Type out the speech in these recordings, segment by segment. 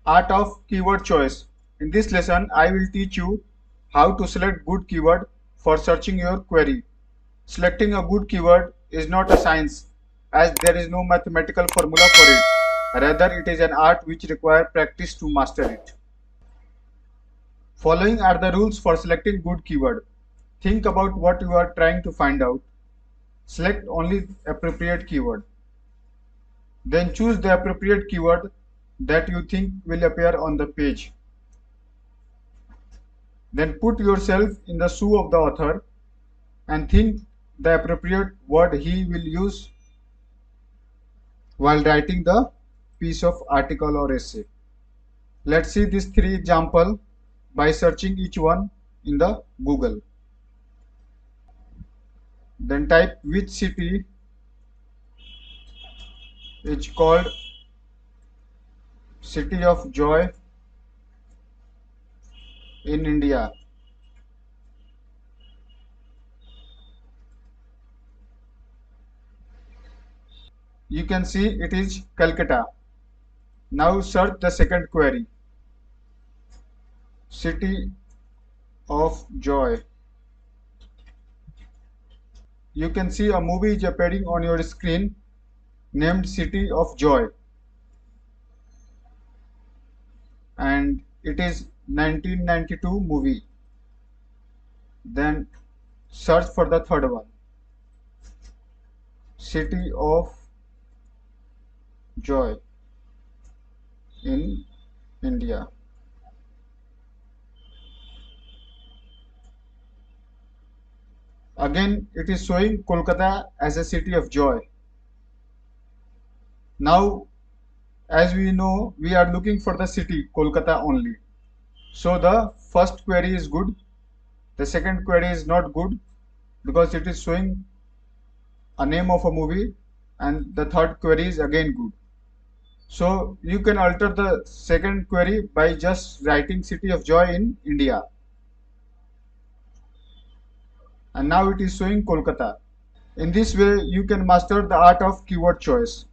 Art of keyword choice. In this lesson, I will teach you how to select good keyword for searching your query. Selecting a good keyword is not a science as there is no mathematical formula for it. Rather, it is an art which requires practice to master it. Following are the rules for selecting good keyword. Think about what you are trying to find out. Select only appropriate keyword. Then choose the appropriate keyword that you think will appear on the page. Then put yourself in the shoe of the author and think the appropriate word he will use while writing the piece of article or essay. Let's see these three examples by searching each one in the Google. Then type which city is called City of Joy in India. You can see it is Calcutta. Now search the second query. City of Joy. You can see a movie is appearing on your screen named City of Joy, and it is 1992 movie. Then search for the third one. City of Joy in India. Again, it is showing Kolkata as a city of joy. Now, as we know, we are looking for the city Kolkata only. So the first query is good. The second query is not good because it is showing a name of a movie, and the third query is again good. So you can alter the second query by just writing City of Joy in India. And now it is showing Kolkata. In this way, you can master the art of keyword choice.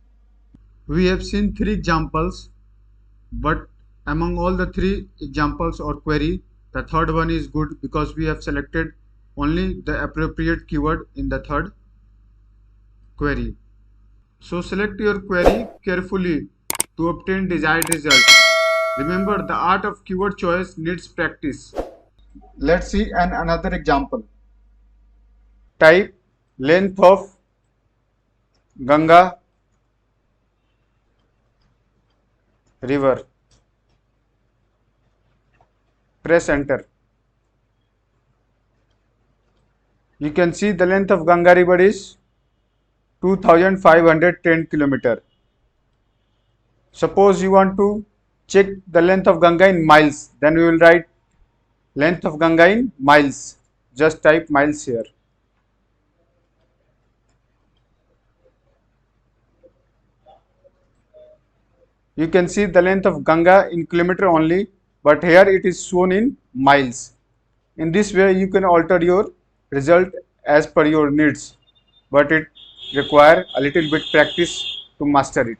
We have seen three examples, but among all the three examples or query, the third one is good because we have selected only the appropriate keyword in the third query. So select your query carefully to obtain desired result. Remember, the art of keyword choice needs practice. Let's see another example. Type length of Ganga river. Press enter. You can see the length of Ganga river is 2510 km. Suppose you want to check the length of Ganga in miles, then we will write length of Ganga in miles. Just type miles here. You can see the length of Ganga in kilometer only, but here it is shown in miles. In this way, you can alter your result as per your needs, but it requires a little bit practice to master it.